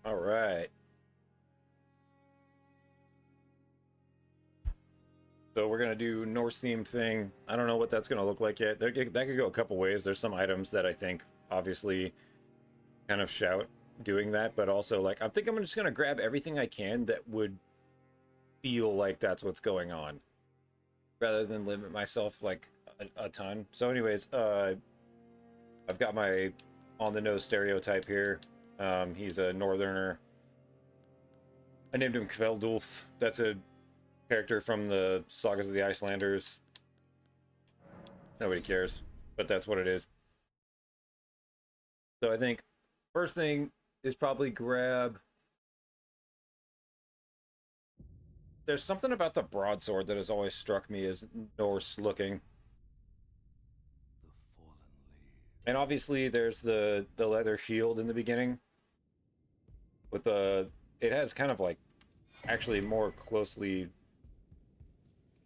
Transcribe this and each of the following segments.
All right. So we're gonna do Norse themed thing. I don't know what that's gonna look like yet. That could go a couple ways. There's some items that I think obviously kind of shout doing that, but also like I think I'm just gonna grab everything I can that would feel like that's what's going on, rather than limit myself like a ton. So, anyways, I've got my on the nose stereotype here. He's a northerner. I named him Kveldulf. That's a character from the Sagas of the Icelanders. Nobody cares, but that's what it is. So I think first thing is probably grab. There's something about the broadsword that has always struck me as Norse looking. And obviously there's the leather shield in the beginning. With the it has kind of like actually more closely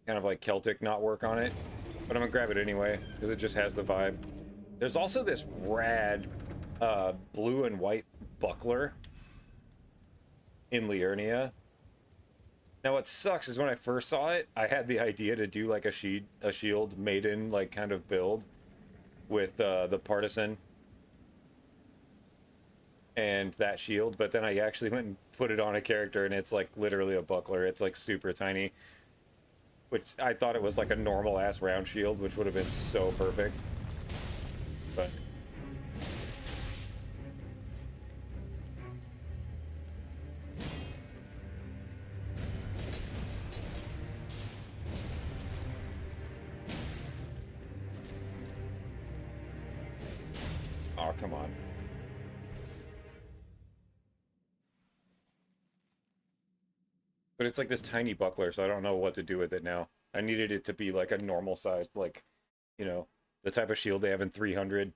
kind of like Celtic knotwork on it. But I'm gonna grab it anyway, because it just has the vibe. There's also this rad blue and white buckler in Liurnia. Now what sucks is when I first saw it, I had the idea to do like a shield maiden like kind of build with the partisan and that shield, but then I actually went and put it on a character and it's like literally a buckler. It's like super tiny, which I thought it was like a normal ass round shield, which would have been so perfect. But oh, come on. But it's like this tiny buckler, so I don't know what to do with it now. I needed it to be like a normal size, like, you know, the type of shield they have in 300.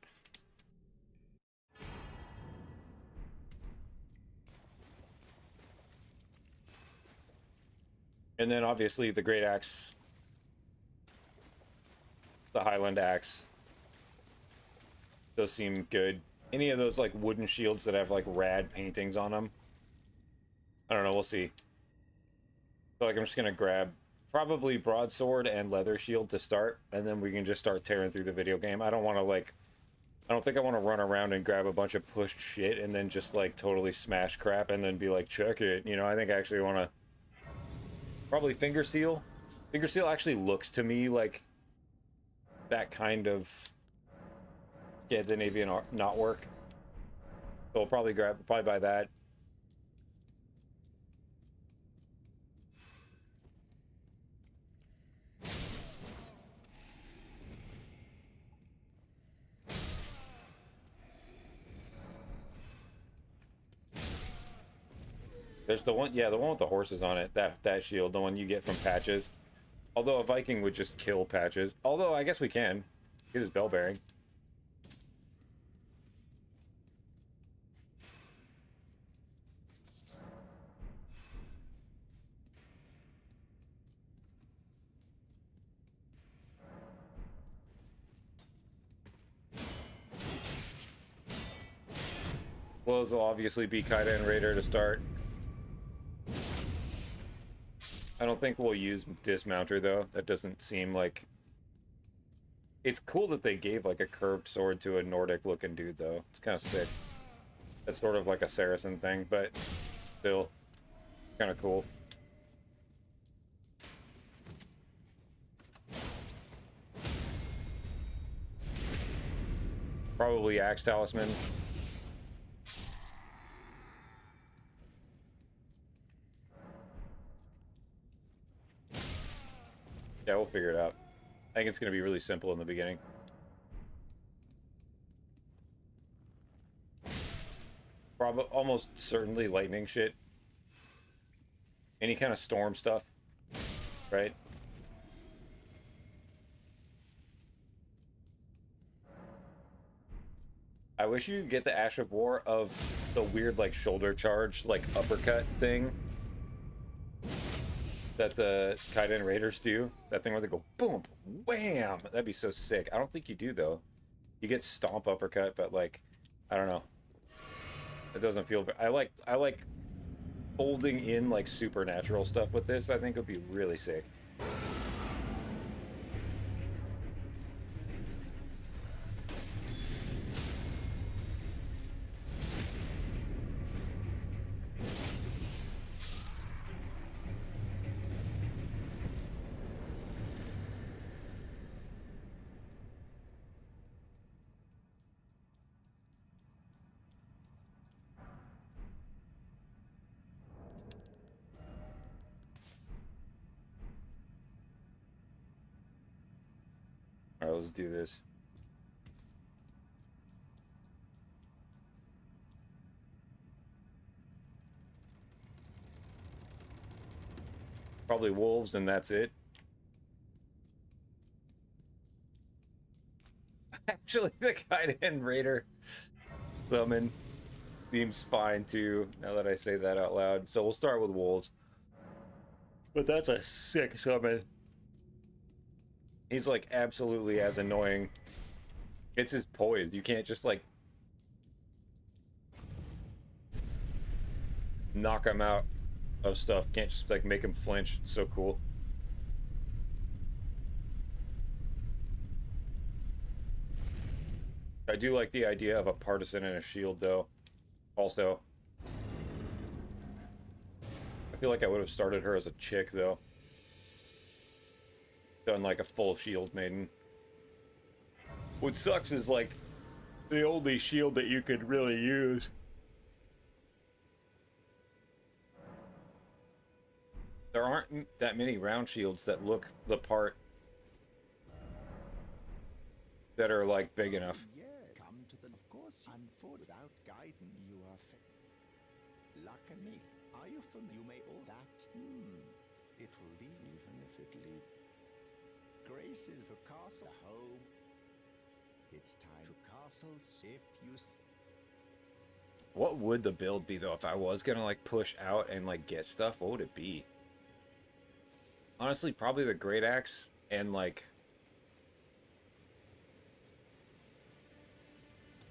And then obviously the great axe, the Highland axe. Those seem good. Any of those like wooden shields that have like rad paintings on them. I don't know, we'll see. So like I'm just gonna grab probably broadsword and leather shield to start, and then we can just start tearing through the video game. I don't want to like, I don't think I want to run around and grab a bunch of pushed shit and then just like totally smash crap and then be like, check it. You know, I think I actually want to probably finger seal. Finger seal actually looks to me like that kind of Scandinavian knotwork. So I'll probably buy that. There's the one, yeah, the one with the horses on it. That shield, the one you get from Patches. Although a Viking would just kill Patches. Although I guess we can get his bell bearing. Well, this will obviously be Kaida and Raider to start. I don't think we'll use Dismounter though. That doesn't seem like... It's cool that they gave like a curved sword to a Nordic looking dude though. It's kind of sick. That's sort of like a Saracen thing, but still kind of cool. Probably Axe Talisman. Yeah, we'll figure it out. I think it's going to be really simple in the beginning. Probably, almost certainly lightning shit. Any kind of storm stuff, right? I wish you could get the Ash of War of the weird, like, shoulder charge, like, uppercut thing that the Kaiden Raiders do. That thing where they go boom, wham! That'd be so sick. I don't think you do, though. You get stomp uppercut, but, like, I don't know. It doesn't feel. I like folding in like supernatural stuff with this. I think would be really sick. All right, let's do this. Probably wolves, and that's it. Actually, the Kaiden Raider summon seems fine too, now that I say that out loud. So we'll start with wolves. But that's a sick summon. He's like absolutely as annoying. It's his poise. You can't just like knock him out of stuff. Can't just like make him flinch. It's so cool. I do like the idea of a partisan and a shield though. Also, I feel like I would have started her as a chick though. Done like a full shield maiden. What sucks is like the only shield that you could really use. There aren't that many round shields that look the part that are like big enough. Come to the. Of course, I'm for without guidance. You are. Luck and me. Are you familiar? You may all that. It will be even if it leads. Grace is a castle home. It's time to castles if you. What would the build be though if I was gonna like push out and like get stuff? What would it be? Honestly, probably the Great Axe and like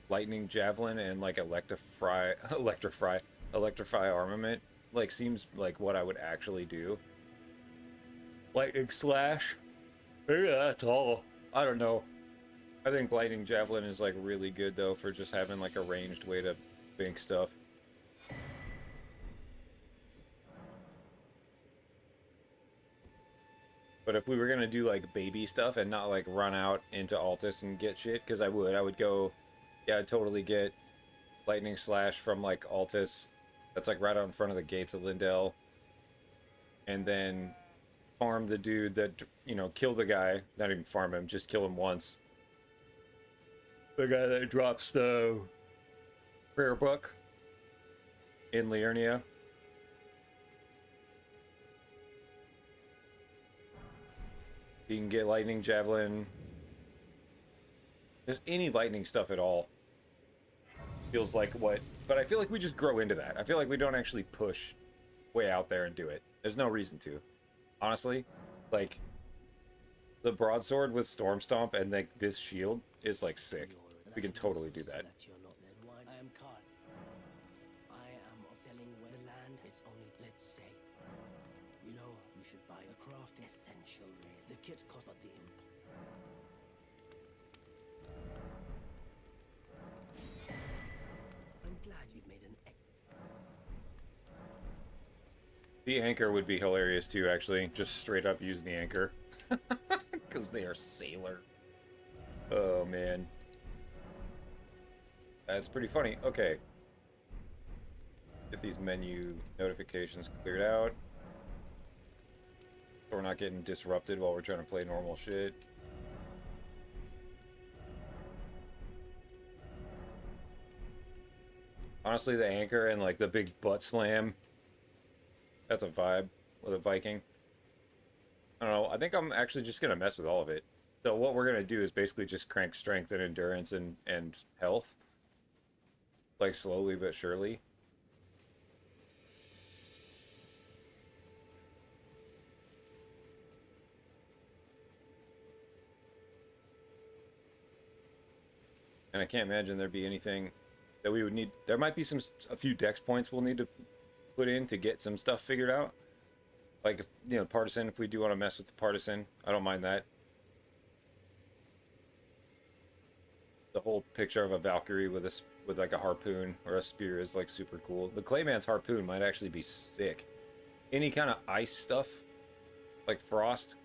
Lightning Javelin and like Electrify Armament. Like seems like what I would actually do. Lightning Slash. Maybe that's all. I don't know. I think Lightning Javelin is like really good though for just having like a ranged way to bank stuff. But if we were gonna do like baby stuff and not like run out into Altus and get shit, because I would go, yeah, I'd totally get Lightning Slash from like Altus. That's like right out in front of the gates of Lindell. And then farm the dude that, you know, kill the guy. Not even farm him, just kill him once. The guy that drops the prayer book in Liurnia. You can get Lightning Javelin. Just any lightning stuff at all. Feels like what... But I feel like we just grow into that. I feel like we don't actually push way out there and do it. There's no reason to. Honestly. Like, the broadsword with Storm Stomp and like this shield is like sick. We can totally do that. I am Carl. I am selling when the land is only, let's say. You know, you should buy the craft essential raid. The kit costs but the imp. I'm glad you've made an The anchor would be hilarious too, actually. Just straight up use the anchor. Because they are sailor. Oh, man. That's pretty funny. Okay. Get these menu notifications cleared out. So we're not getting disrupted while we're trying to play normal shit. Honestly, the anchor and like the big butt slam. That's a vibe with a Viking. I don't know. I think I'm actually just going to mess with all of it. So what we're going to do is basically just crank strength and endurance and health. Like slowly but surely. And I can't imagine there'd be anything that we would need. There might be a few dex points we'll need to put in to get some stuff figured out. Like, if, you know, partisan, if we do want to mess with the partisan, I don't mind that. The whole picture of a Valkyrie with like a harpoon or a spear is like super cool. The Clayman's harpoon might actually be sick. Any kind of ice stuff, like frost,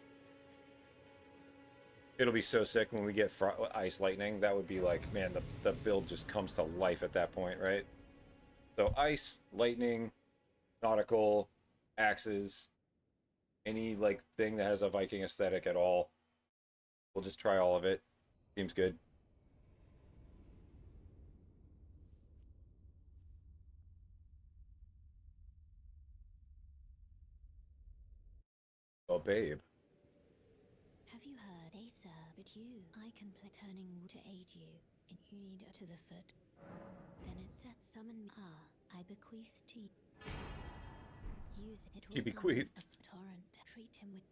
it'll be so sick when we get ice lightning. That would be like, man, the build just comes to life at that point, right? So ice, lightning, nautical, axes, any like thing that has a Viking aesthetic at all. We'll just try all of it. Seems good. Oh, babe. Have you heard? They sir, but you, I can play turning to aid you, and you need to the foot. Then it said, summon me. Ah, I bequeath to you. Use it. He bequeathed. As a torrent. Treat him with.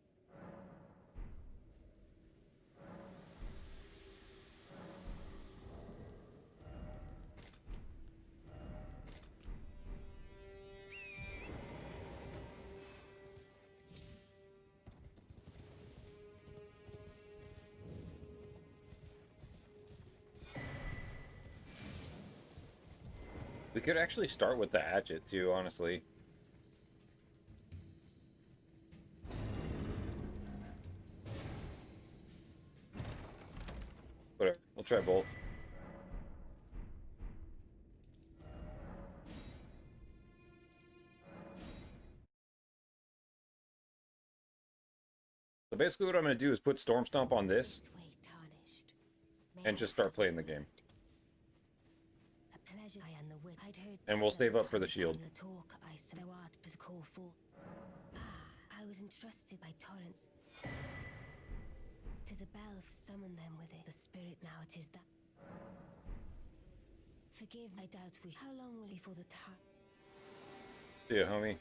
We could actually start with the hatchet too, honestly. Whatever, we'll try both. So basically what I'm going to do is put Storm Stomp on this and just start playing the game. And we'll save up for the shield. I was entrusted by torrents. Tis a bell, summon them with it. The spirit now it is that. Forgive, I doubt we. How long will he for the time? Yeah, homie.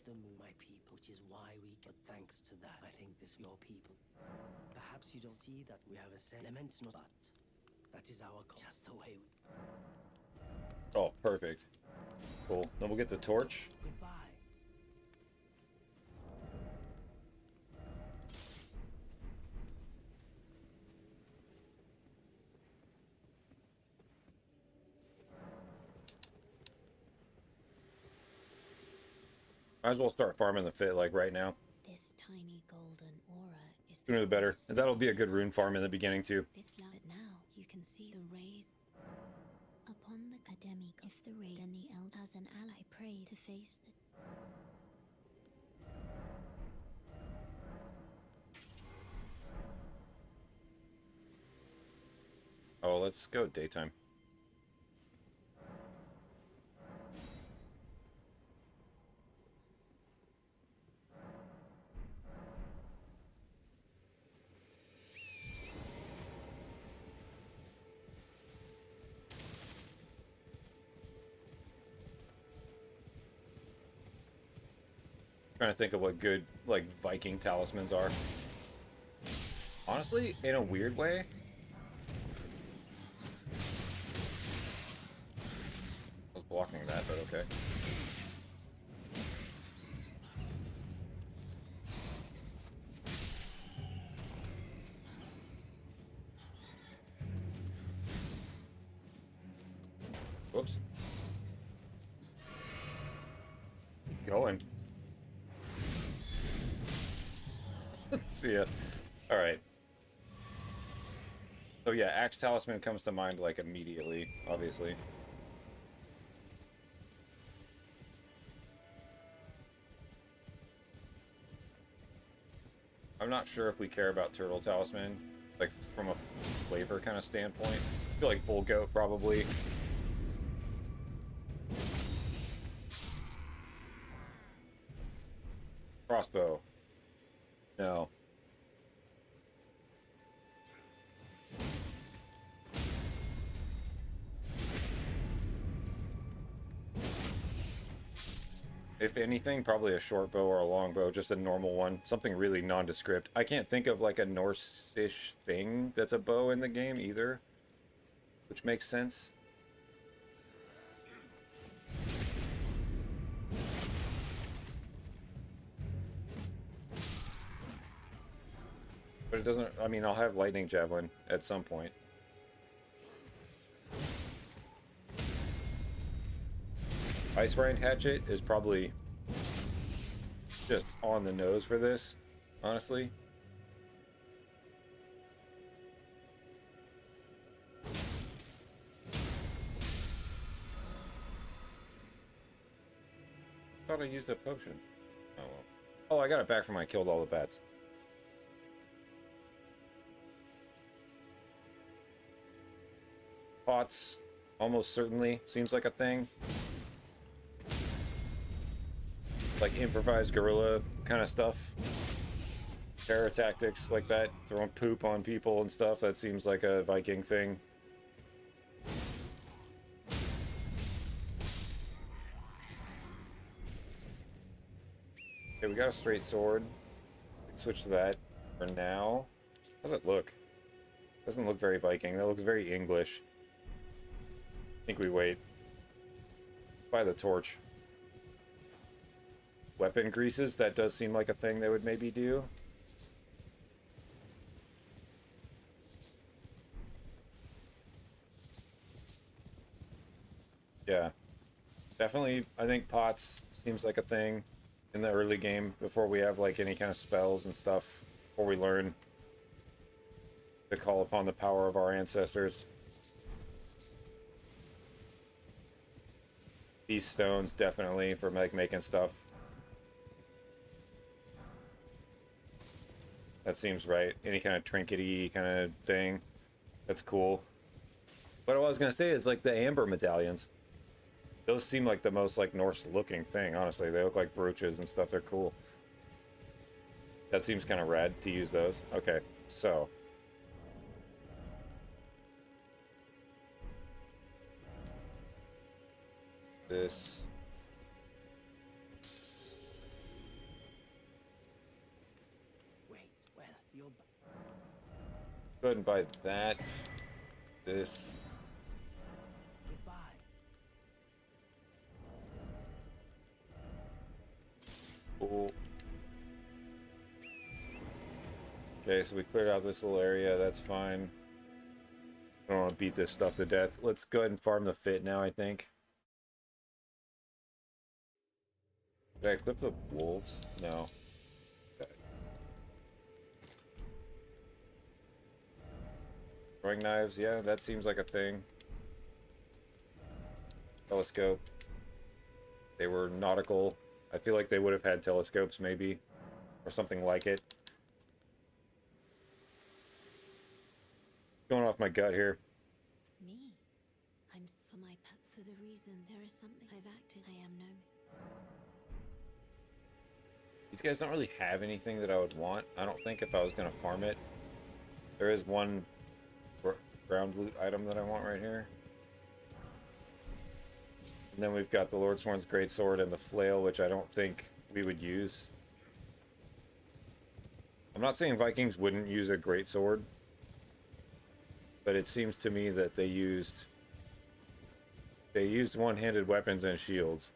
The moon, my people, which is why we get thanks to that. I think this your people. Perhaps you don't see that we have a say. Lament not, but that is our call. Just the way we... Oh, perfect. Cool. Then we'll get the torch. Goodbye. Might as well start farming the fit like right now. This tiny golden aura is Sooner the better. And that'll be a good rune farm in the beginning too. This light now you can see the rays upon the academic. If the ray, then the eld as an ally pray to face the. Oh, let's go daytime. Trying to think of what good like Viking talismans are. Honestly, in a weird way, I was blocking that, but okay. Whoops. Keep going. See ya. Alright. So yeah, Axe Talisman comes to mind like immediately, obviously. I'm not sure if we care about Turtle Talisman, like from a flavor kind of standpoint. I feel like Bull Goat probably. Crossbow. No. If anything, probably a short bow or a long bow, just a normal one. Something really nondescript. I can't think of like a Norse-ish thing that's a bow in the game either, which makes sense. But it doesn't, I mean, I'll have lightning javelin at some point. Ice Brand Hatchet is probably just on the nose for this, honestly. Thought I used a potion. Oh well. Oh, I got it back from when I killed all the bats. Pots almost certainly seems like a thing. Like improvised guerrilla kind of stuff. Terror tactics like that. Throwing poop on people and stuff. That seems like a Viking thing. Okay, we got a straight sword. We can switch to that for now. How does it look? Doesn't look very Viking. That looks very English. I think we wait. Buy the torch. Weapon greases, that does seem like a thing they would maybe do. Yeah. Definitely, I think pots seems like a thing in the early game before we have like any kind of spells and stuff, before we learn to call upon the power of our ancestors. These stones definitely for like making stuff. That seems right. Any kind of trinkety kind of thing. That's cool. What I was gonna say is like the amber medallions. Those seem like the most like Norse looking thing, honestly. They look like brooches and stuff. They're cool. That seems kind of rad to use those. Okay, so. This. Wait, well, you're... Go ahead and buy that. This. Goodbye. Cool. Okay, so we cleared out this little area. That's fine. I don't want to beat this stuff to death. Let's go ahead and farm the fit now, I think. Did I equip the wolves? No. Okay. Throwing knives, yeah, that seems like a thing. Telescope. They were nautical. I feel like they would have had telescopes, maybe. Or something like it. Going off my gut here. Me? I'm for my for the reason there is something I've acted. I am no. These guys don't really have anything that I would want. I don't think if I was going to farm it. There is one ground loot item that I want right here. And then we've got the Lordsworn's Greatsword and the Flail, which I don't think we would use. I'm not saying Vikings wouldn't use a Greatsword. But it seems to me that they used one-handed weapons and shields.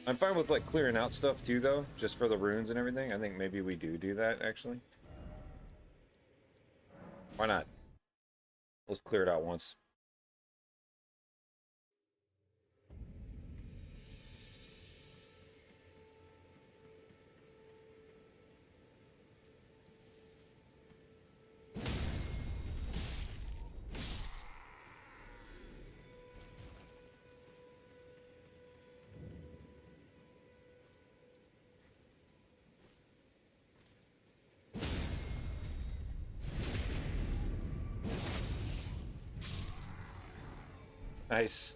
I'm fine with like clearing out stuff too, though, just for the runes and everything. I think maybe we do that actually. Why not? Let's clear it out once. Nice.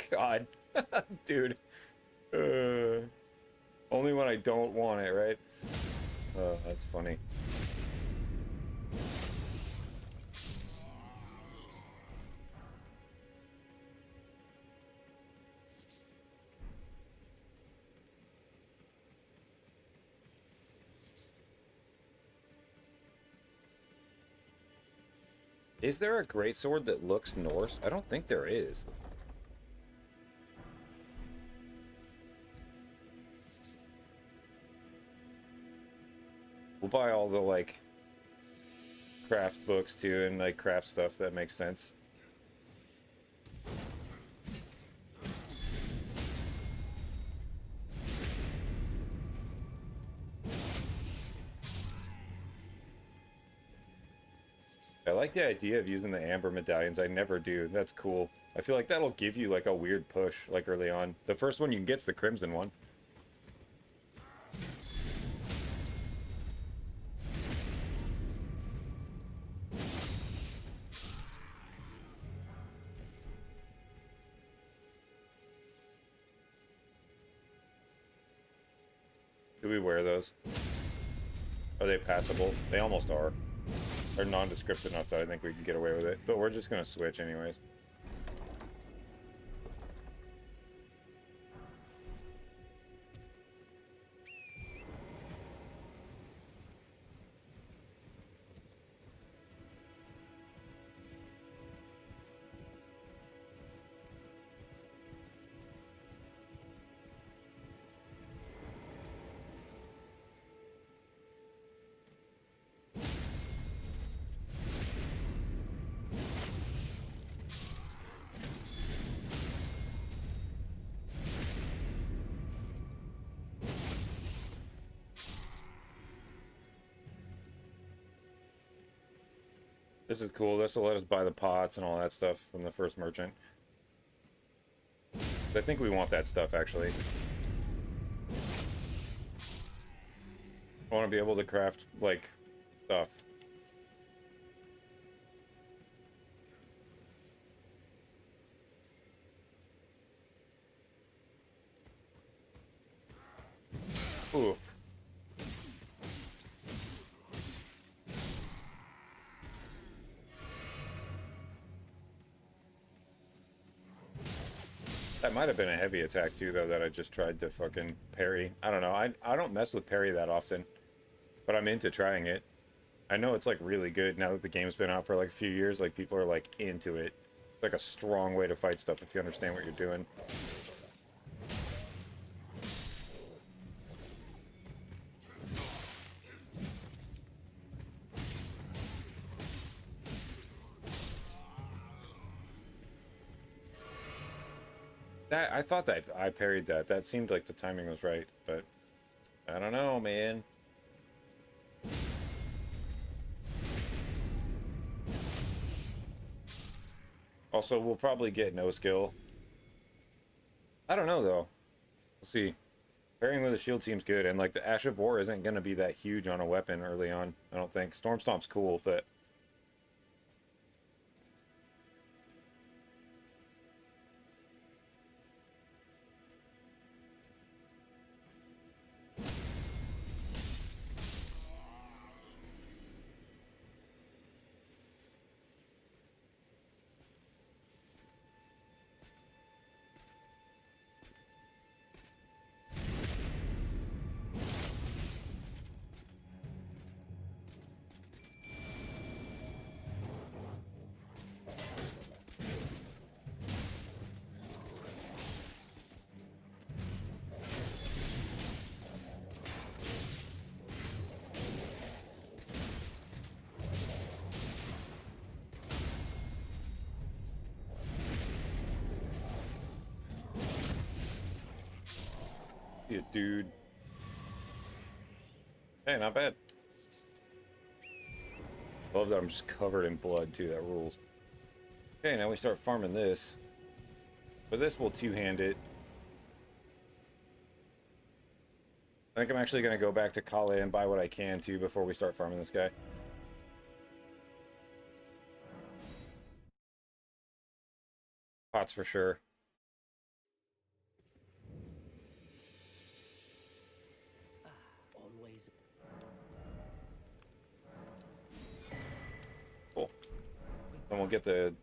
God. Dude. Only when I don't want it, right? Oh, that's funny. Is there a greatsword that looks Norse? I don't think there is. We'll buy all the, like, craft books, too, and, like, craft stuff that makes sense. I like the idea of using the amber medallions. I never do. That's cool. I feel like that'll give you, like, a weird push, like, early on. The first one you can get's the crimson one. Do we wear those? Are they passable? They almost are. They're nondescript enough that I think we can get away with it. But we're just going to switch anyways. This is cool. This will let us buy the pots and all that stuff from the first merchant. I think we want that stuff, actually. I want to be able to craft, like, stuff. Ooh. That might have been a heavy attack too, though, that I just tried to fucking parry. I don't know. I don't mess with parry that often, but I'm into trying it. I know it's like really good now that the game's been out for like a few years. Like people are like into it. It's like a strong way to fight stuff if you understand what you're doing. That I thought that I parried that. That seemed like the timing was right, but I don't know, man. Also, we'll probably get no skill. I don't know though. We'll see. Parrying with a shield seems good, and like the Ash of War isn't gonna be that huge on a weapon early on. I don't think. Storm Stomp's cool, but yeah, dude. Hey, not bad. Love that I'm just covered in blood too. That rules. Okay, now we start farming this. For this, we'll two-hand it. I think I'm actually going to go back to Kale and buy what I can too before we start farming this guy. Pots for sure. Always. Cool. Then we'll get the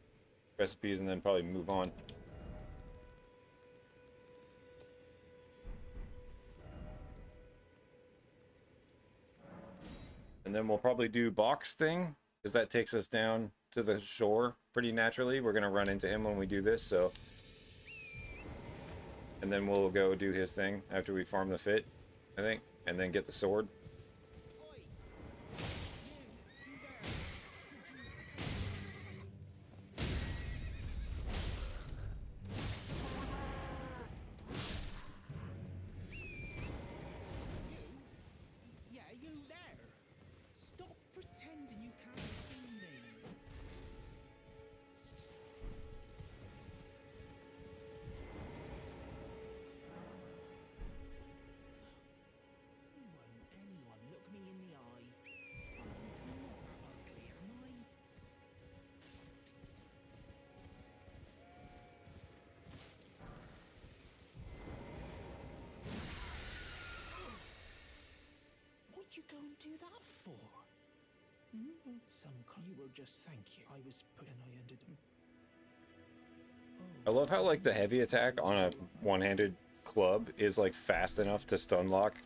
recipes and then probably move on. And then we'll probably do box thing, because that takes us down to the shore pretty naturally. We're gonna run into him when we do this, so. And then we'll go do his thing after we farm the fit, I think, and then get the sword. Yeah, you there? Stop pretending you can't see me. Anyone look me in the eye? I'm not ugly, am I? What'd you go and do that for? You were just thank you. I was put and I ended him. I love how like the heavy attack on a one-handed club is like fast enough to stun lock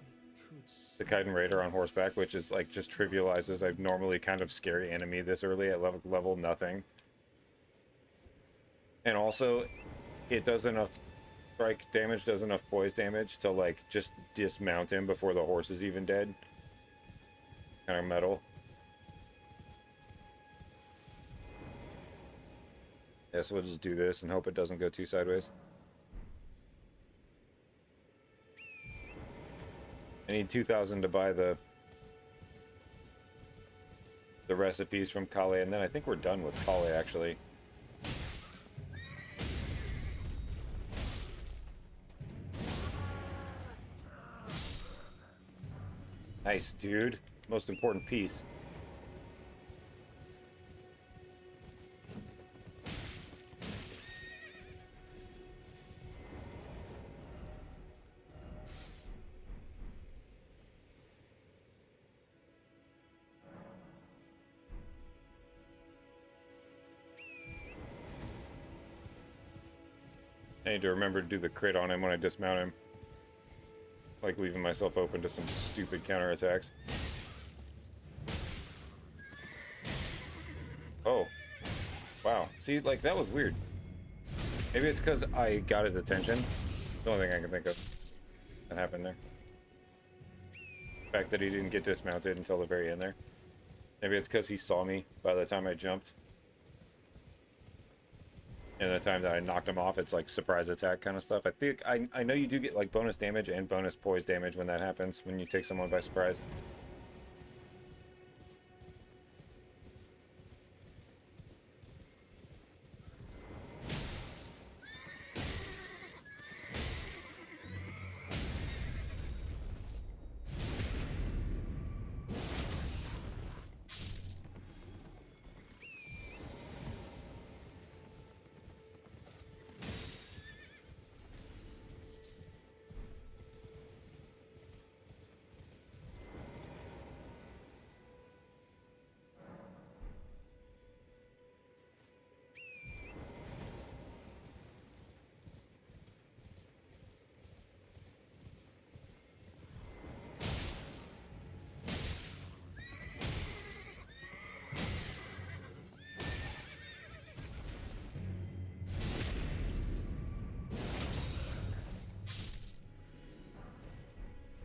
the Kaiden Raider on horseback, which is like just trivializes a normally kind of scary enemy this early at level nothing. And also, it does enough strike damage, does enough poise damage to like just dismount him before the horse is even dead. Kind of metal. Yeah, so we'll just do this and hope it doesn't go too sideways. I need 2,000 to buy the recipes from Kale, and then I think we're done with Kale, actually. Nice, dude. Most important piece. I need to remember to do the crit on him when I dismount him. Like leaving myself open to some stupid counterattacks. Oh. Wow. See, like, that was weird. Maybe it's because I got his attention. The only thing I can think of that happened there. The fact that he didn't get dismounted until the very end there. Maybe it's because he saw me by the time I jumped. And the time that I knocked him off, it's like surprise attack kind of stuff. I think I know you do get like bonus damage and bonus poise damage when that happens, when you take someone by surprise.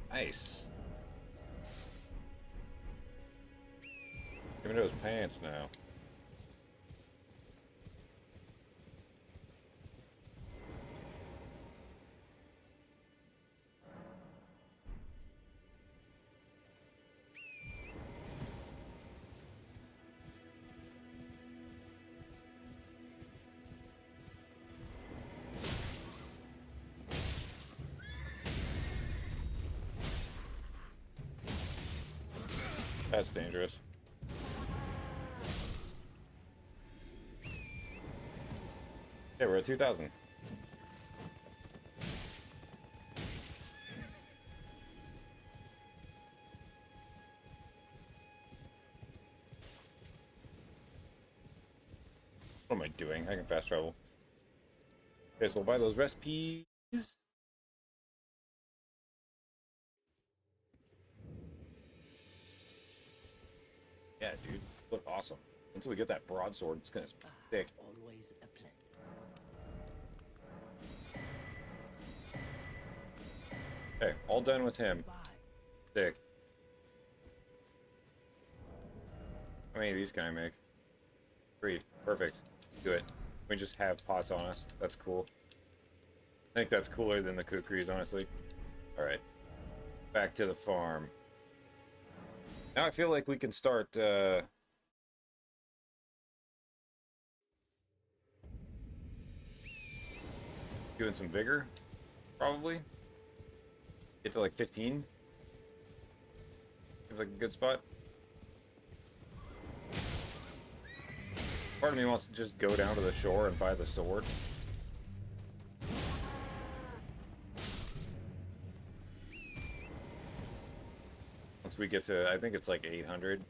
Nice. Give me those pants now. That's dangerous. Yeah, we're at 2,000. What am I doing? I can fast travel. Okay, so we'll buy those recipes. Yeah, dude. Look awesome. Until we get that broadsword, it's gonna stick. Always a pleasure. Okay, all done with him. Bye. Sick. How many of these can I make? 3. Perfect. Let's do it. We just have pots on us. That's cool. I think that's cooler than the kukris, honestly. Alright. Back to the farm. Now I feel like we can start, doing some vigor, probably. Get to like 15. Seems like a good spot. Part of me wants to just go down to the shore and buy the sword. Once we get to, I think it's like 800.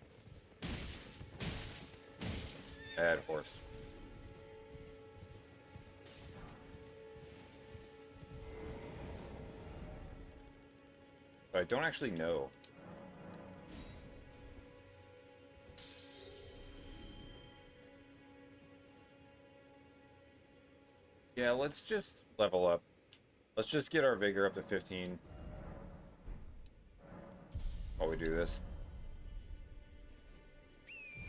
Bad horse. But I don't actually know. Yeah, let's just level up. Let's just get our vigor up to 15. While we do this.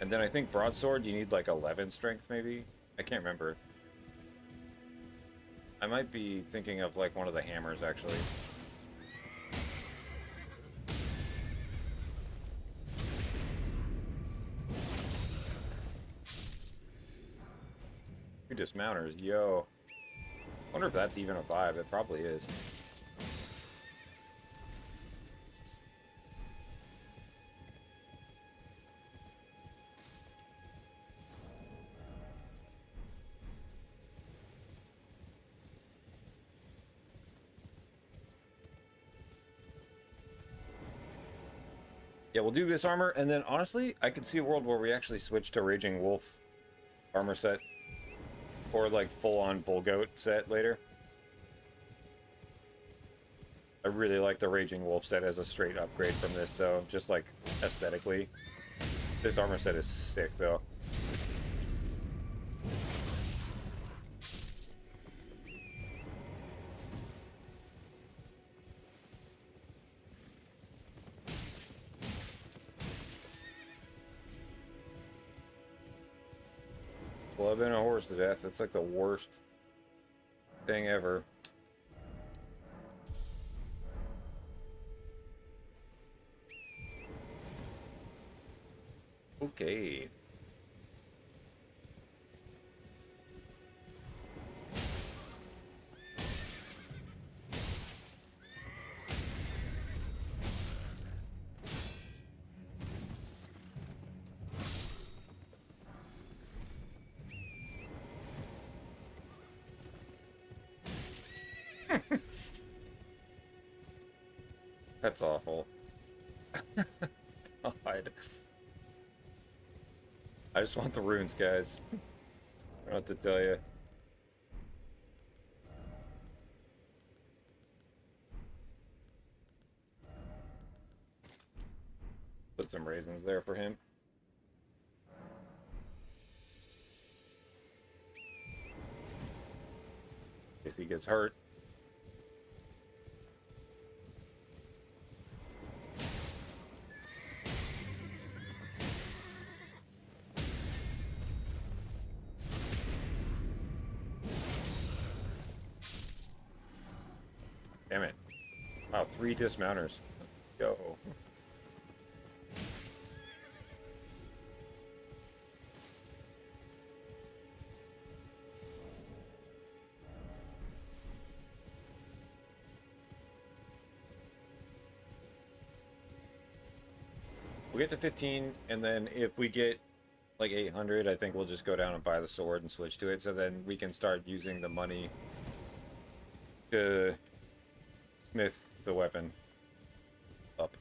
And then I think broadsword, you need like 11 strength, maybe? I can't remember. I might be thinking of like one of the hammers, actually. Two dismounters, yo. Wonder if that's even a vibe. It probably is. Yeah, we'll do this armor, and then honestly, I could see a world where we actually switch to Raging Wolf armor set. Or like full-on Bull Goat set later. I really like the Raging Wolf set as a straight upgrade from this, though, just like aesthetically. This armor set is sick, though. Clubbing a horse to death. That's like the worst thing ever. Okay. That's awful. God. I just want the runes, guys. I don't have to tell you. Put some raisins there for him. In case he gets hurt. Damn it. Wow, 3 dismounters. Go. We get to 15, and then if we get like 800, I think we'll just go down and buy the sword and switch to it, so then we can start using the money to smith the weapon up.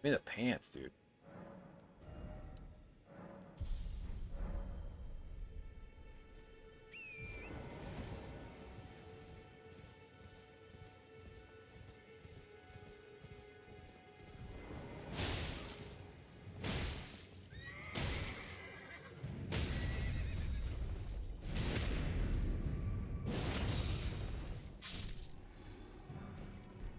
Give me the pants, dude.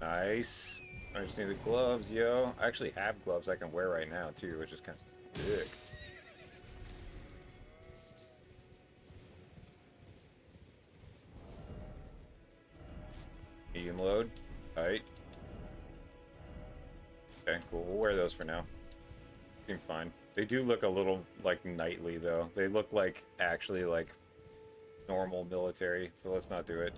Nice. I just need the gloves, yo. I actually have gloves I can wear right now, too, which is kind of sick. Medium load. Tight. Okay, cool. We'll wear those for now. Seem fine. They do look a little, like, knightly, though. They look like, actually, like, normal military, so let's not do it.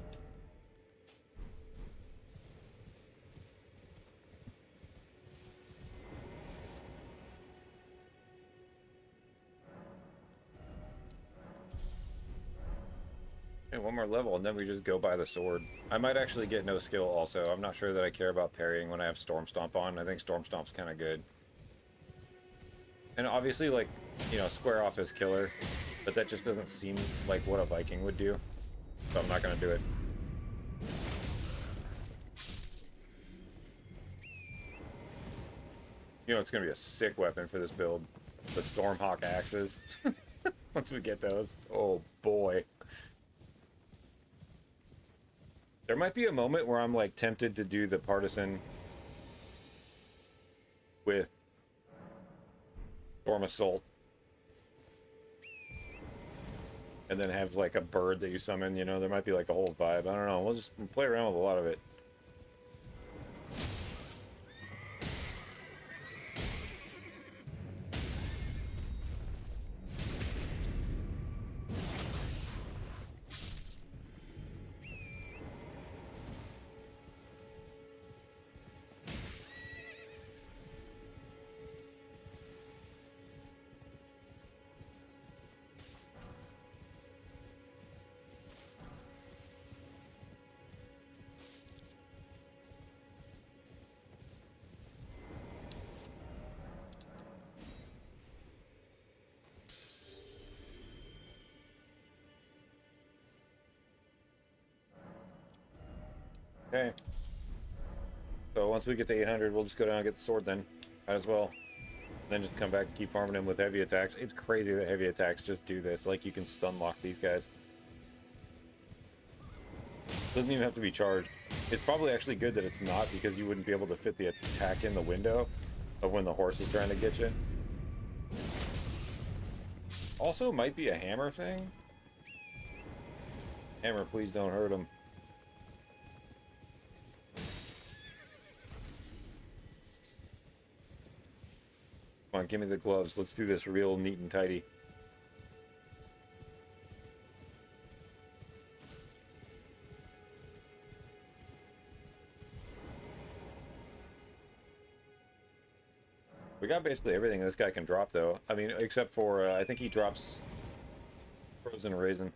Okay, one more level, and then we just go by the sword. I might actually get no skill also. I'm not sure that I care about parrying when I have Storm Stomp on. I think Storm Stomp's kind of good. And obviously, like, you know, square off is killer, but that just doesn't seem like what a Viking would do. So I'm not going to do it. You know, it's going to be a sick weapon for this build. The Stormhawk axes. Once we get those. Oh, boy. There might be a moment where I'm, like, tempted to do the Partisan with Storm Assault. And then have, like, a bird that you summon, you know? There might be, like, a whole vibe. I don't know. We'll just play around with a lot of it. Okay. So once we get to 800, we'll just go down and get the sword then. Might as well. Then just come back and keep farming him with heavy attacks. It's crazy that heavy attacks just do this. Like, you can stun lock these guys. Doesn't even have to be charged. It's probably actually good that it's not, because you wouldn't be able to fit the attack in the window of when the horse is trying to get you. Also, might be a hammer thing. Hammer, please don't hurt him. Come on, give me the gloves. Let's do this real neat and tidy. We got basically everything this guy can drop, though. I mean, except for, I think he drops frozen raisin.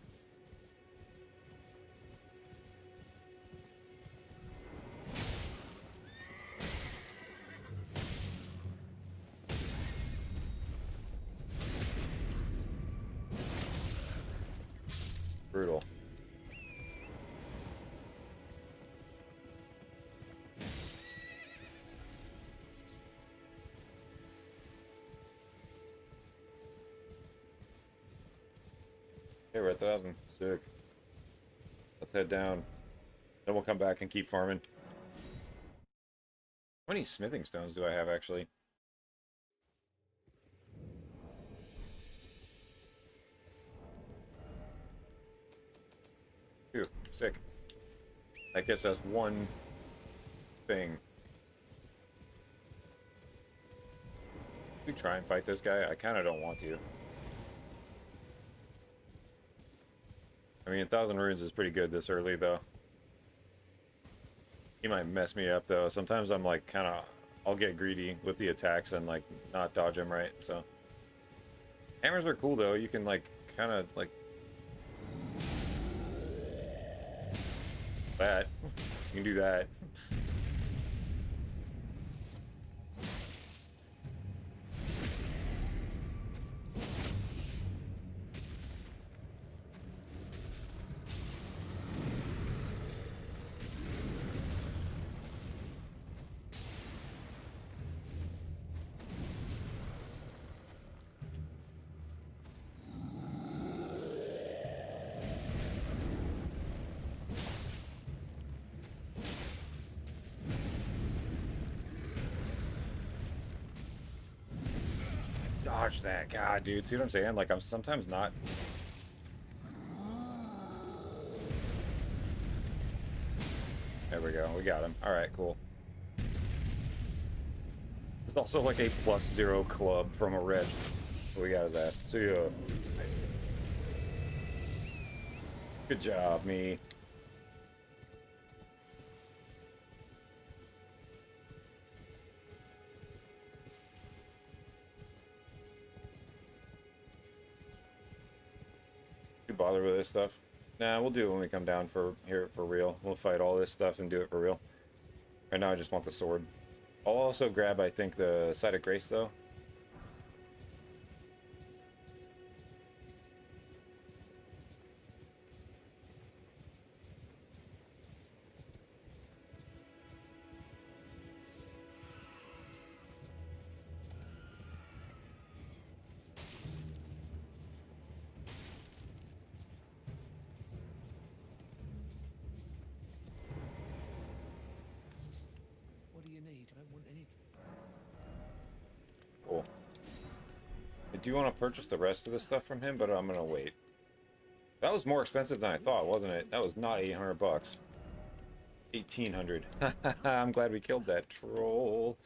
Brutal. Okay, we're at 1,000. Sick. Let's head down. Then we'll come back and keep farming. How many smithing stones do I have, actually? Two. Sick. That gets us one thing. We try and fight this guy? I kind of don't want to. I mean, 1,000 runes is pretty good this early, though. He might mess me up, though. Sometimes I'm, like, kind of... I'll get greedy with the attacks and, like, not dodge him right, so... Hammers are cool, though. You can, like, kind of, like... that. You can do that. dodge that. God, dude, see what I'm saying? Like, I'm sometimes not. There we go. We got him. All right, cool. There's also like a +0 club from a red. What we got is that. So yeah. Nice. Good job, me. You bother with this stuff? Nah, we'll do it when we come down for here for real. We'll fight all this stuff and do it for real. Right now I just want the sword. I'll also grab, I think, the Site of Grace, though. What do you need? I don't want any. Cool. I do want to purchase the rest of the stuff from him, but I'm gonna wait. That was more expensive than I thought, wasn't it? That was not 800 bucks. 1800. I'm glad we killed that troll.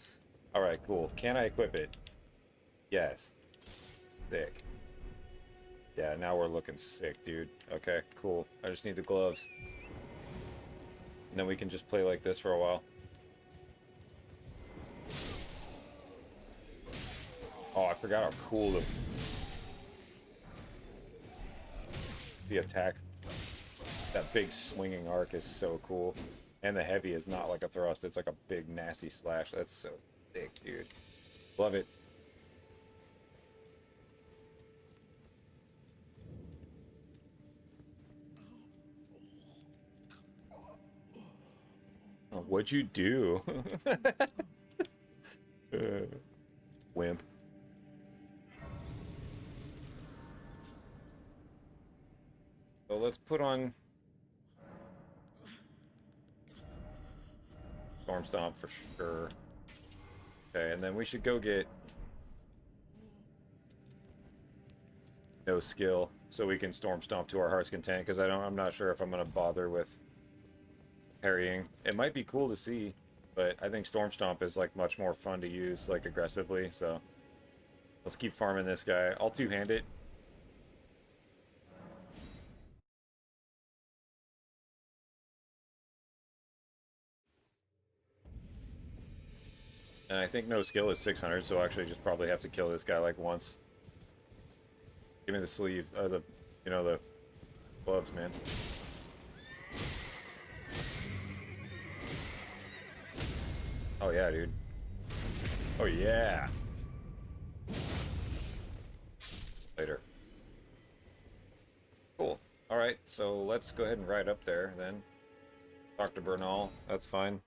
All right, cool. Can I equip it? Yes. Sick. Yeah, now we're looking sick, dude. Okay, cool. I just need the gloves. And then we can just play like this for a while. Oh, I forgot how cool the attack. That big swinging arc is so cool. And the heavy is not like a thrust, it's like a big nasty slash. That's so sick, dude. Love it. Oh, what'd you do? Wimp. So let's put on Storm Stomp for sure. Okay, and then we should go get no skill so we can Storm Stomp to our heart's content, because I'm not sure if I'm gonna bother with parrying. It might be cool to see, but I think Storm Stomp is like much more fun to use like aggressively, so let's keep farming this guy. I'll two-hand it. And I think no skill is 600, so I'll actually just probably have to kill this guy like once. Give me the sleeve, the gloves, man. Oh yeah, dude. Oh yeah. Later. Cool. Alright, so let's go ahead and ride up there then. Dr. Bernal, that's fine.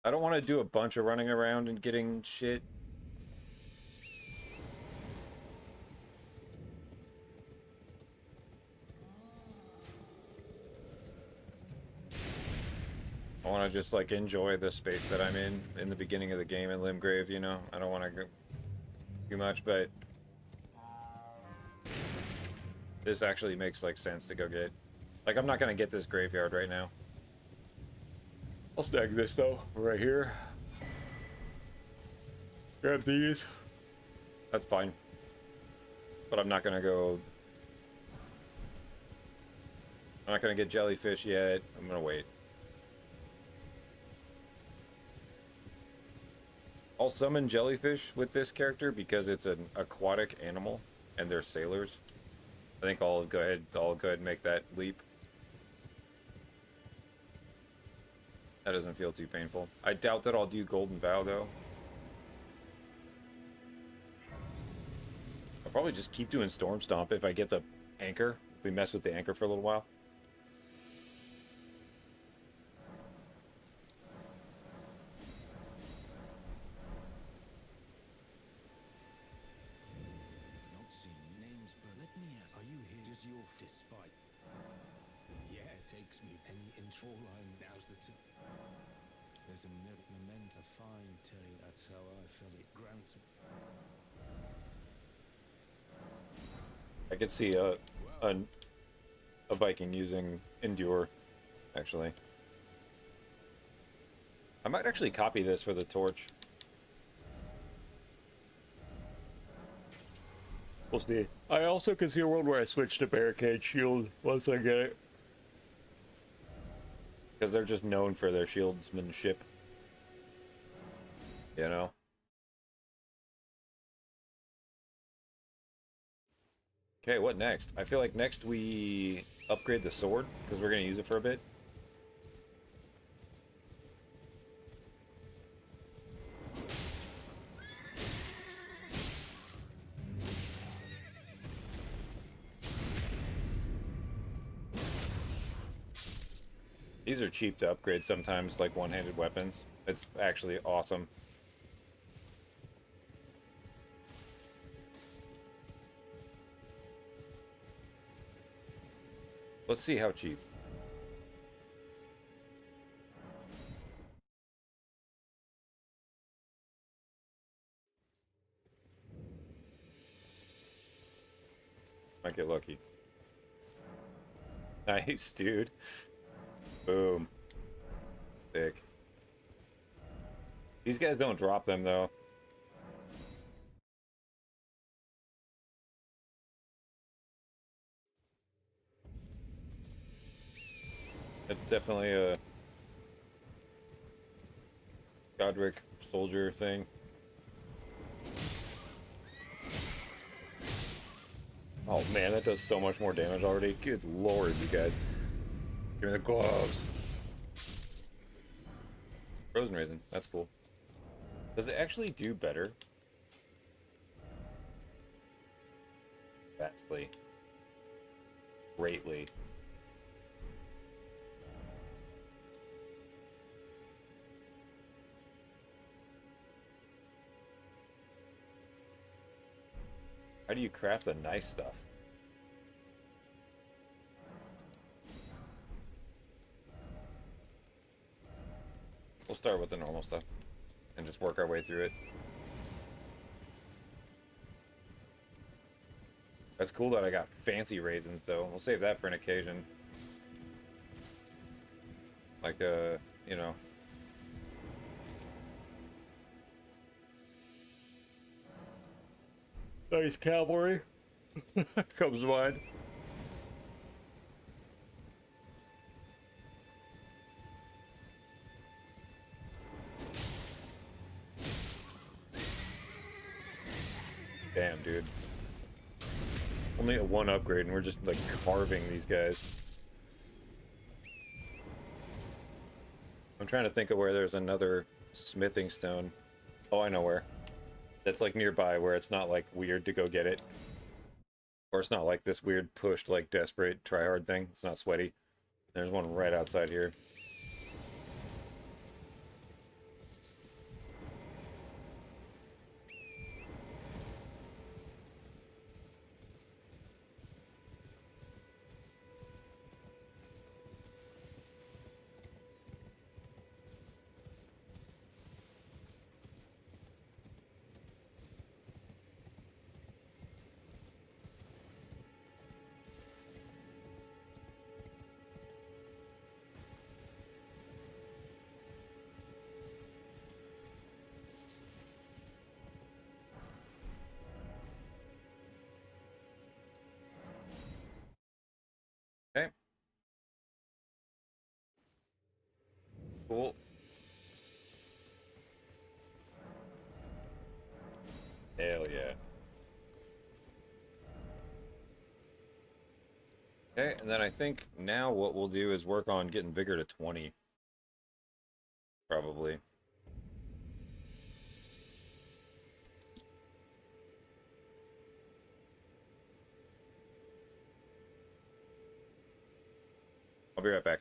I don't want to do a bunch of running around and getting shit. I want to just like enjoy the space that I'm in the beginning of the game in Limgrave, you know? I don't want to go too much, but this actually makes like sense to go get. Like, I'm not going to get this graveyard right now. I'll snag this though, right here. Grab these. That's fine. But I'm not gonna go. I'm not gonna get jellyfish yet. I'm gonna wait. I'll summon jellyfish with this character because it's an aquatic animal and they're sailors. I think I'll go ahead and make that leap. That doesn't feel too painful. I doubt that I'll do Golden Vow, though. I'll probably just keep doing Storm Stomp if I get the anchor. If we mess with the anchor for a little while. Not seeing names, but let me ask, are you here? Does your despite? Yes, takes me any intro line. Now's the time. There's a memento fine telling that's That's how I felt it grants. I could see a Viking using endure, actually. I might actually copy this for the torch. We'll see. I also can see a world where I switch to barricade shield once I get it. Because they're just known for their shieldsmanship. You know? Okay, what next? I feel like next we upgrade the sword, because we're going to use it for a bit. These are cheap to upgrade sometimes, like one-handed weapons. It's actually awesome. Let's see how cheap. Might get lucky. Nice, dude. Boom. Sick. These guys don't drop them, though. It's definitely a Godric soldier thing. Oh man, that does so much more damage already. Good lord, you guys. Give me the gloves. Frozen raisin, that's cool. Does it actually do better? Vastly. Greatly. How do you craft the nice stuff? We'll start with the normal stuff and just work our way through it. That's cool that I got fancy raisins, though. We'll save that for an occasion. Like, you know. Nice cavalry. Comes to mind. Damn, dude. Only at one upgrade and we're just like carving these guys. I'm trying to think of where there's another smithing stone. Oh, I know where. That's like nearby where it's not like weird to go get it. Or it's not like this weird pushed like desperate try hard thing. It's not sweaty. There's one right outside here. Okay. Cool. Hell yeah. Okay, and then I think now what we'll do is work on getting vigor to 20. Probably. I'll be right back.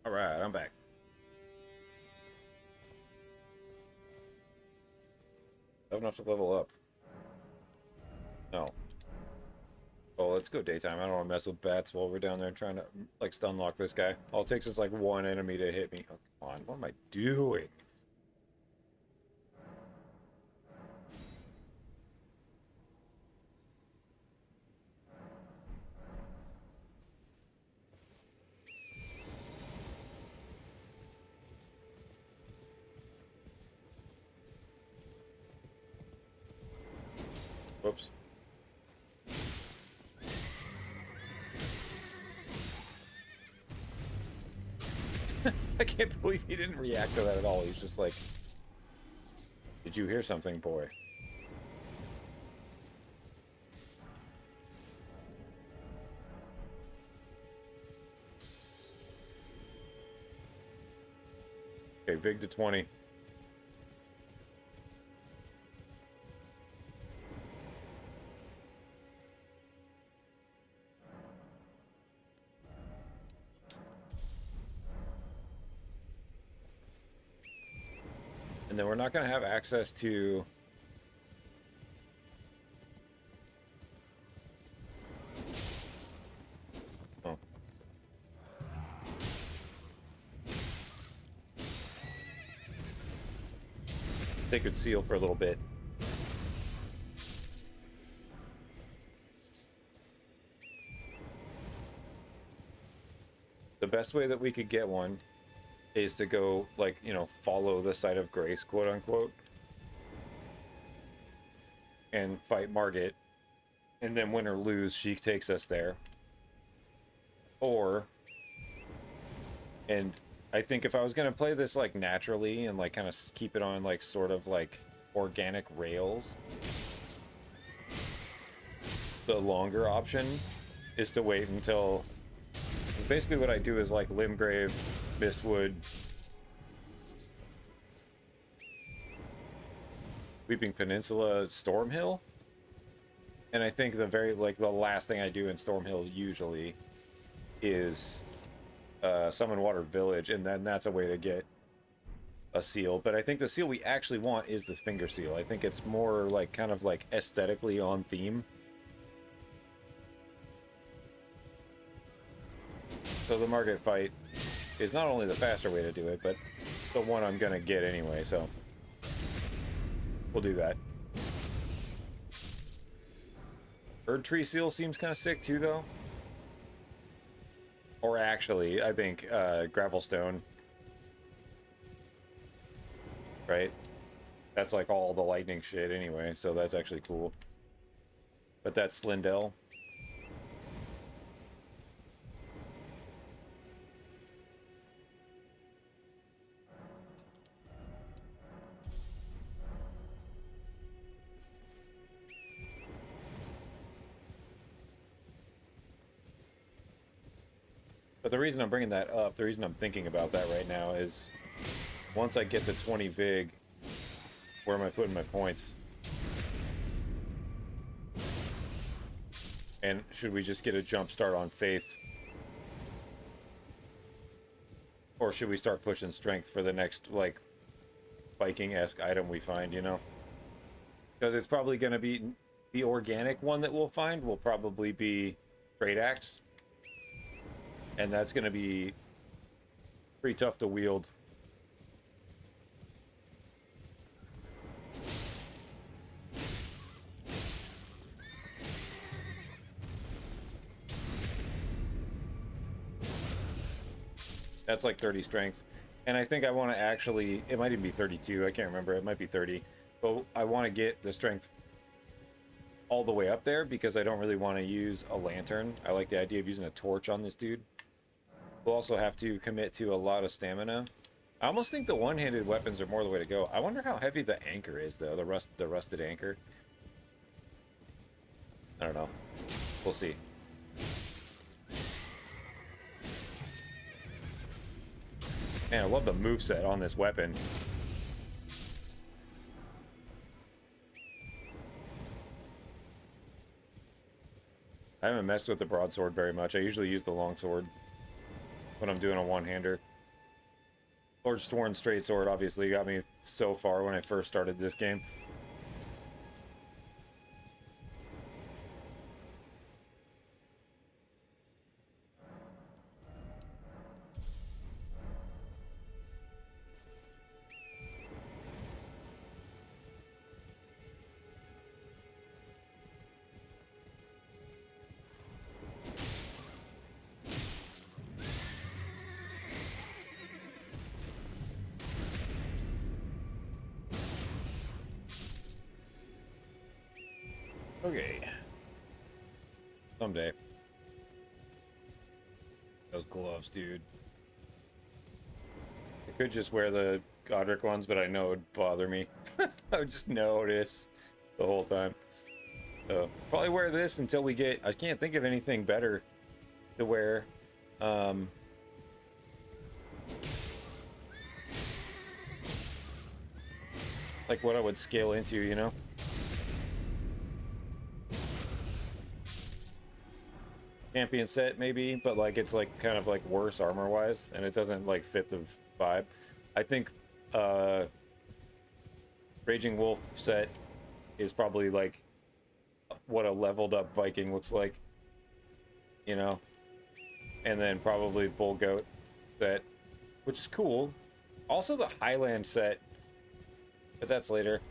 All right, I'm back. Have enough to level up. No. Oh, let's go daytime. I don't want to mess with bats while we're down there trying to, like, stun lock this guy. All it takes is, like, one enemy to hit me. Oh, come on. What am I doing? Whoops. I can't believe he didn't react to that at all. He's just like, did you hear something, boy? Okay, Vig to 20. And then we're not going to have access to... Oh. Sacred Seal for a little bit. The best way that we could get one is to go, like, you know, follow the site of grace, quote unquote, and fight Margit, and then win or lose, she takes us there. Or, and I think if I was gonna play this like naturally and like kind of keep it on like sort of like organic rails, the longer option is to wait until, basically what I do is like Limgrave, Mistwood, Weeping Peninsula, Stormhill, and I think the last thing I do in Stormhill usually is summon Water Village, and then that's a way to get a seal. But I think the seal we actually want is this finger seal. I think it's more like kind of like aesthetically on theme. So the Margit fight is not only the faster way to do it, but the one I'm gonna get anyway, so we'll do that. Erd Tree Seal seems kind of sick too, though. Or actually, I think Gravelstone. Right? That's like all the lightning shit anyway, so that's actually cool. But that's Slindell. But the reason I'm bringing that up, the reason I'm thinking about that right now is once I get to 20 Vig, where am I putting my points? And should we just get a jump start on Faith? Or should we start pushing Strength for the next, like, Viking-esque item we find, you know? Because it's probably going to be the organic one that we'll find will probably be Great Axe. And that's going to be pretty tough to wield. That's like 30 strength. And I think I want to actually, it might even be 32, I can't remember, it might be 30. But I want to get the strength all the way up there because I don't really want to use a lantern. I like the idea of using a torch on this dude. We'll also have to commit to a lot of stamina. I almost think the one-handed weapons are more the way to go. I wonder how heavy the anchor is, though, the rusted anchor. I don't know. We'll see. Man, I love the moveset on this weapon. I haven't messed with the broadsword very much. I usually use the longsword when I'm doing a one-hander. Lord Sworn Straight Sword obviously got me so far when I first started this game. Okay. Someday. Those gloves, dude. I could just wear the Godric ones, but I know it would bother me. I would just notice the whole time. So, probably wear this until we get... I can't think of anything better to wear. Like what I would scale into, you know? Champion set maybe, but like it's like kind of like worse armor wise, and it doesn't like fit the vibe. I think Raging Wolf set is probably like what a leveled up Viking looks like, you know, and then probably Bull Goat set, which is cool. Also the Highland set, but that's later.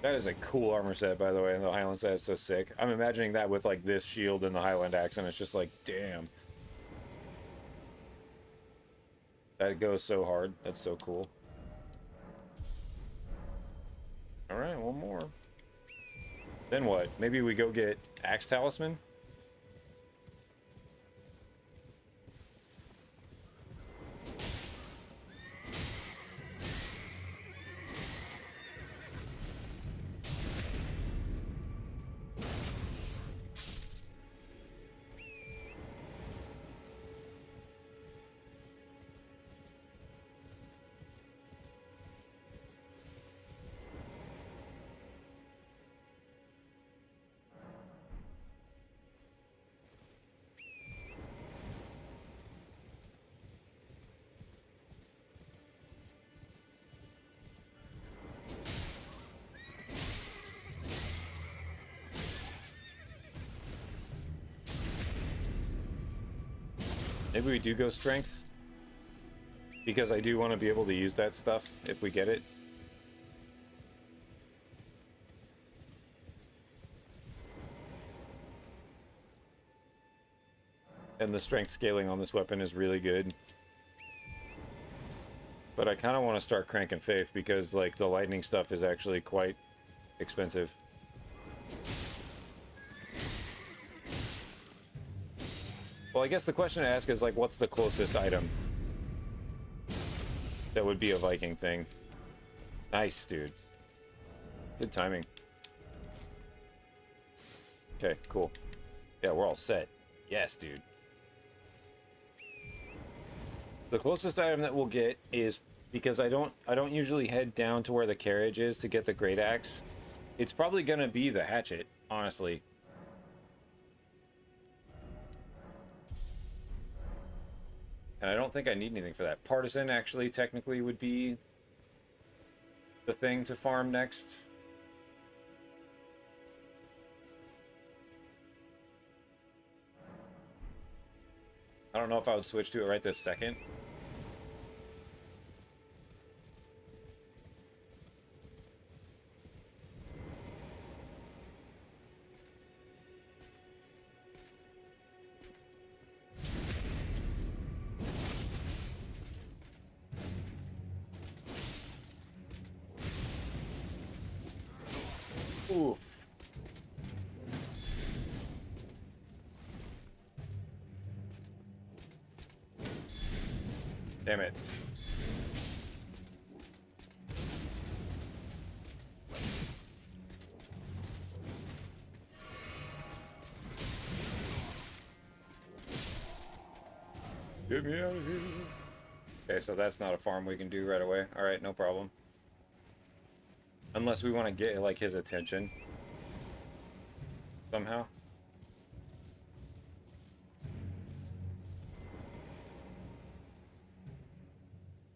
That is a cool armor set, by the way, and the Highland set is so sick. I'm imagining that with, like, this shield and the Highland axe, and it's just like, damn. That goes so hard. That's so cool. Alright, one more. Then what? Maybe we go get Axe Talisman? Maybe we do go strength, because I do want to be able to use that stuff if we get it. And the strength scaling on this weapon is really good. But I kind of want to start cranking faith because like the lightning stuff is actually quite expensive. Well, I guess the question to ask is, like, what's the closest item that would be a Viking thing? Nice, dude. Good timing. Okay, cool. Yeah, we're all set. Yes, dude. The closest item that we'll get is, because I don't usually head down to where the carriage is to get the great axe. It's probably gonna be the hatchet, honestly. And I don't think I need anything for that. Partisan actually technically would be the thing to farm next. I don't know if I would switch to it right this second. Ooh. Damn it. Get me out of here. Okay, so that's not a farm we can do right away. Alright, no problem. Unless we want to get like his attention somehow.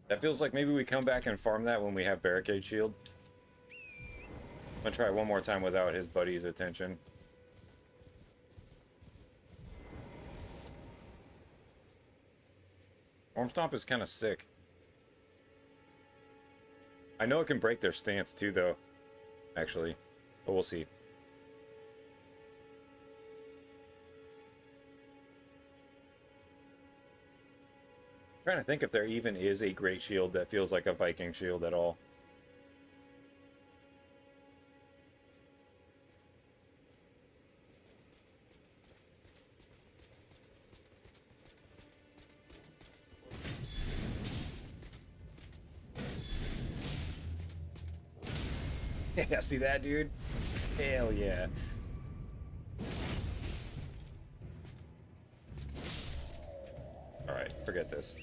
That feels like maybe we come back and farm that when we have barricade shield. I'm gonna try one more time without his buddy's attention. Orm Stomp is kind of sick. I know it can break their stance too, though, actually. But we'll see. I'm trying to think if there even is a great shield that feels like a Viking shield at all. Yeah, see that, dude? Hell yeah. Alright, forget this.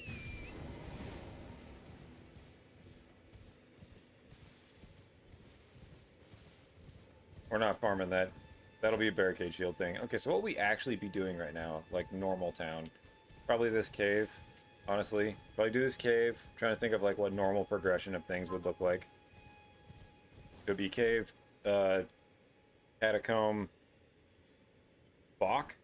We're not farming that. That'll be a barricade shield thing. Okay, so what we actually be doing right now, like normal town, probably this cave, honestly. Probably do this cave. Trying to think of like what normal progression of things would look like. Could be cave, catacomb, Bach.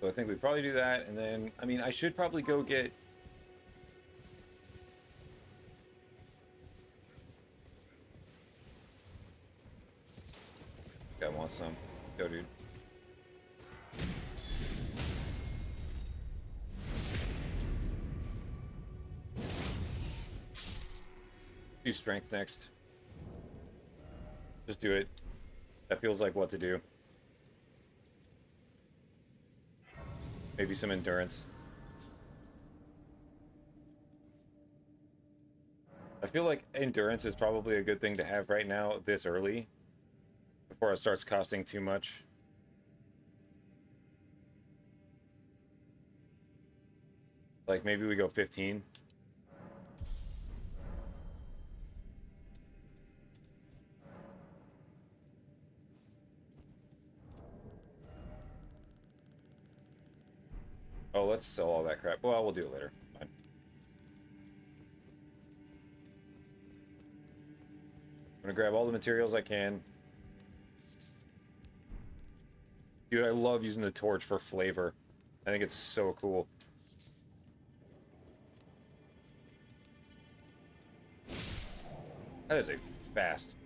So I think we probably do that, and then, I mean, I should probably go get... I want some. Go, dude. Do strength next. Just do it. That feels like what to do. Maybe some endurance. I feel like endurance is probably a good thing to have right now, this early, before it starts costing too much. Like, maybe we go 15. Oh, let's sell all that crap. Well, we'll do it later. Fine. I'm gonna grab all the materials I can. Dude, I love using the torch for flavor. I think it's so cool. That is a fast,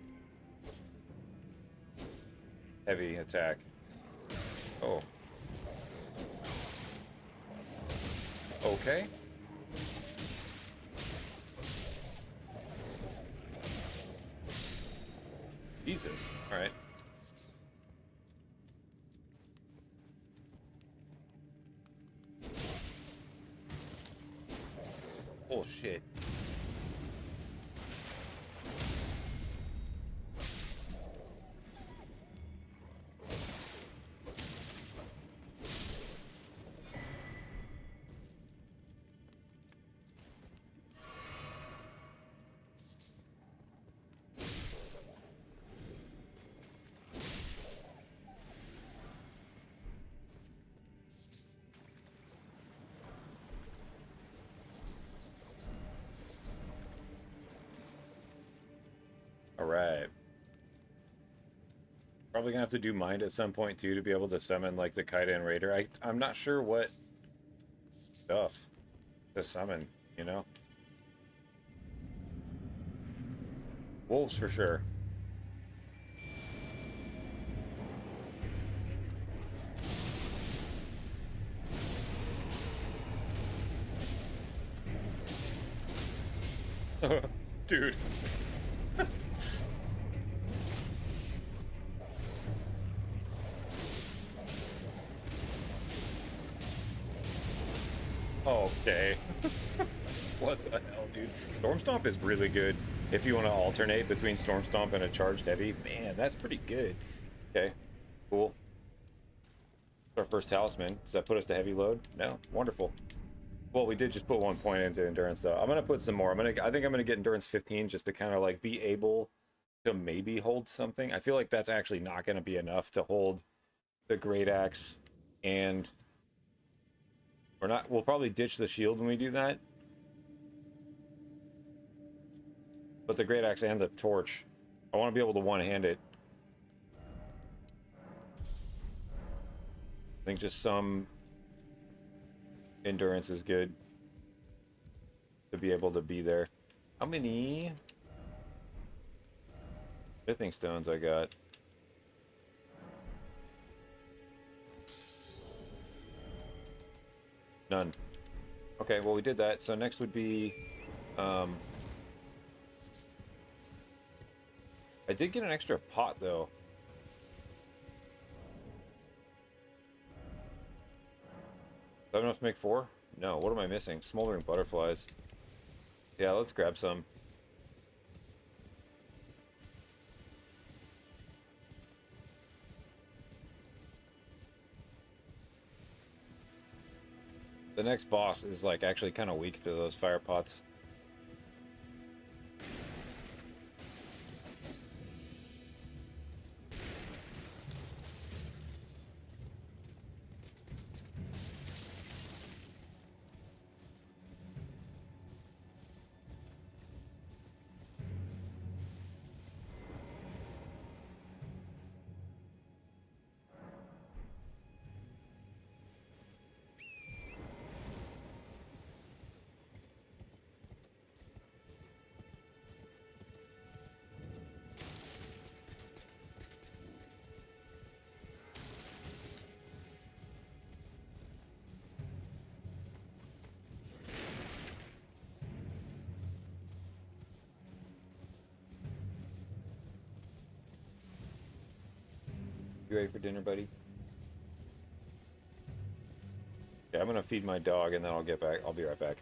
heavy attack. Oh. Okay. Jesus. All right. Oh, shit. All right. Probably gonna have to do mind at some point too to be able to summon like the Kaidan Raider. I'm not sure what stuff to summon, you know? Wolves for sure. Dude. Okay. What the hell, dude? Storm Stomp is really good if you want to alternate between Storm Stomp and a charged heavy. Man, that's pretty good. Okay, cool. Our first talisman. Does that put us to heavy load? No. Wonderful. Well, we did just put 1 point into endurance, though. I'm gonna put some more. I think I'm gonna get endurance 15 just to kind of like be able to maybe hold something. I feel like that's actually not gonna be enough to hold the great axe, and we'll probably ditch the shield when we do that. But the great axe and the torch, I want to be able to one-hand it. I think just some endurance is good to be able to be there. How many smithing stones I got? None. Okay, well we did that. So next would be I did get an extra pot though. Do I have enough to make 4? No, what am I missing? Smoldering butterflies. Yeah, let's grab some. The next boss is like actually kind of weak to those fire pots. You ready for dinner, buddy? Yeah, I'm gonna feed my dog and then I'll get back. I'll be right back.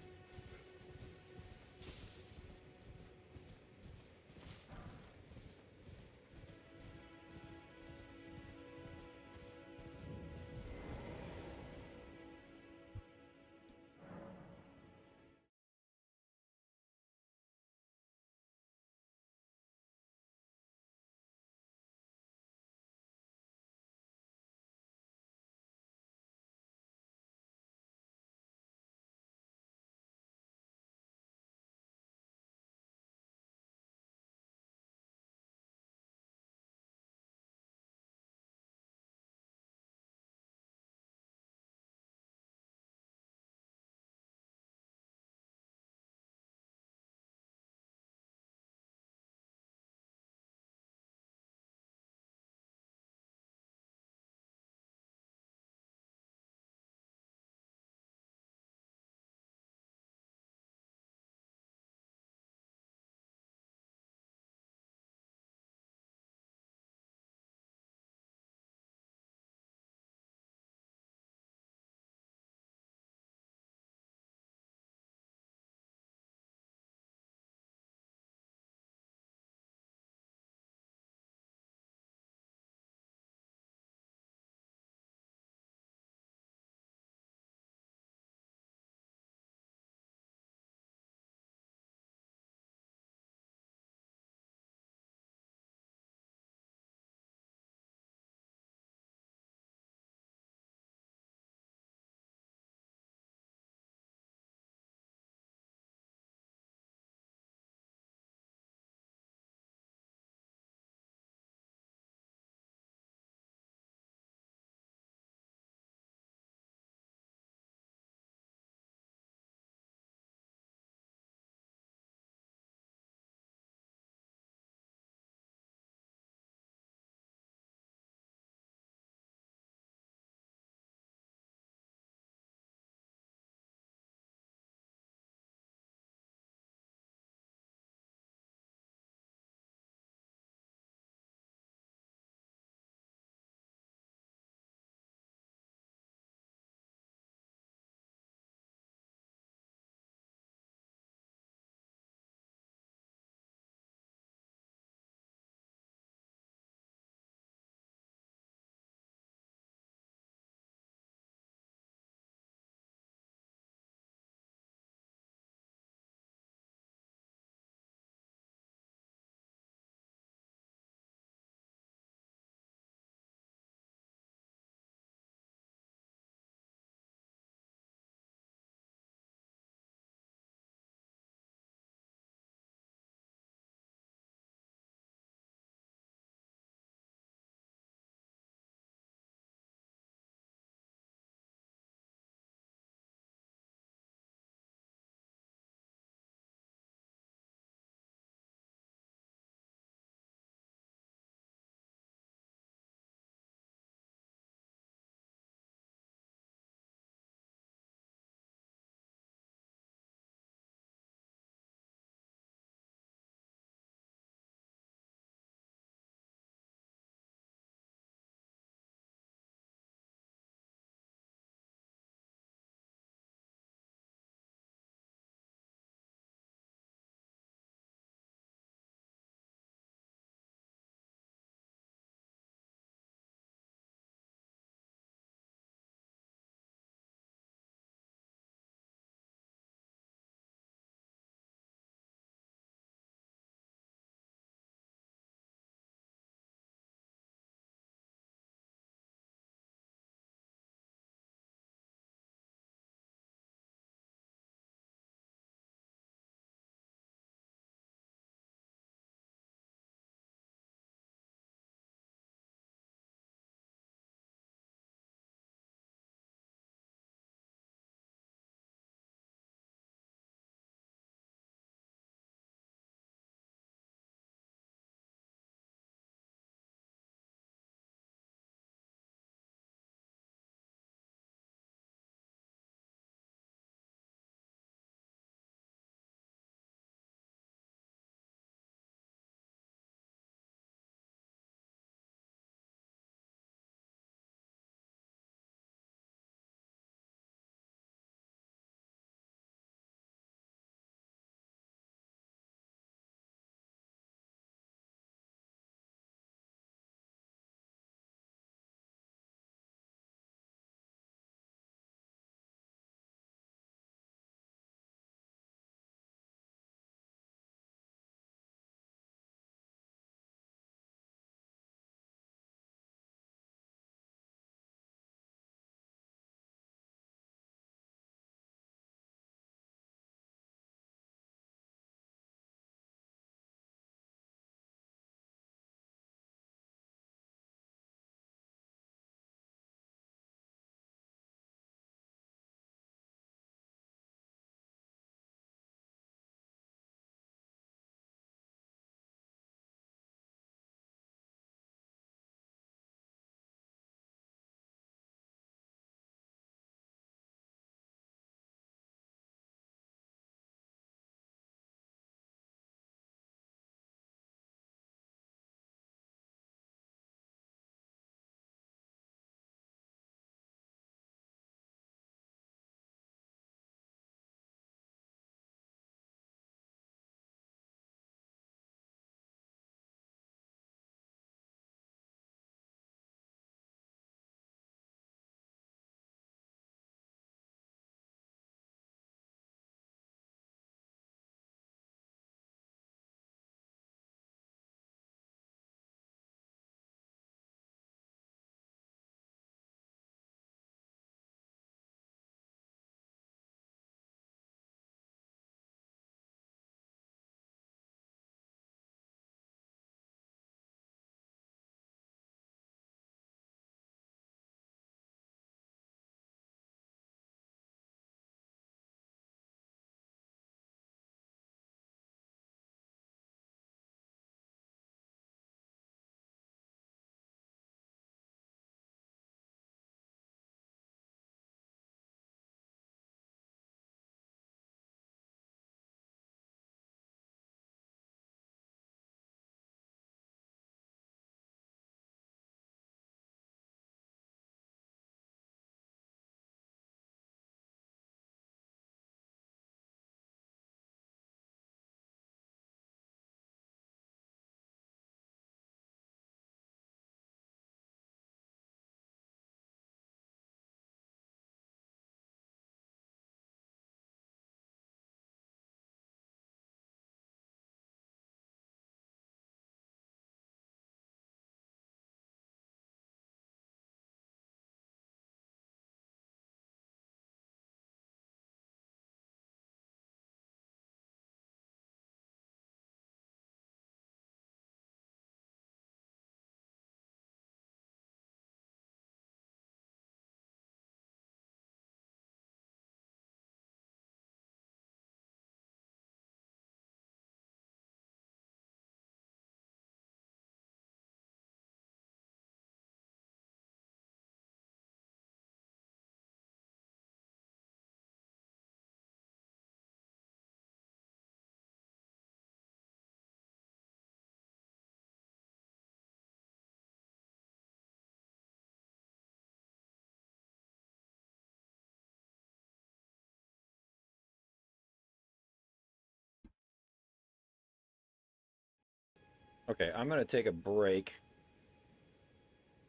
Okay, I'm gonna take a break.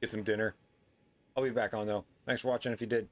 Get some dinner. I'll be back on though. Thanks for watching if you did.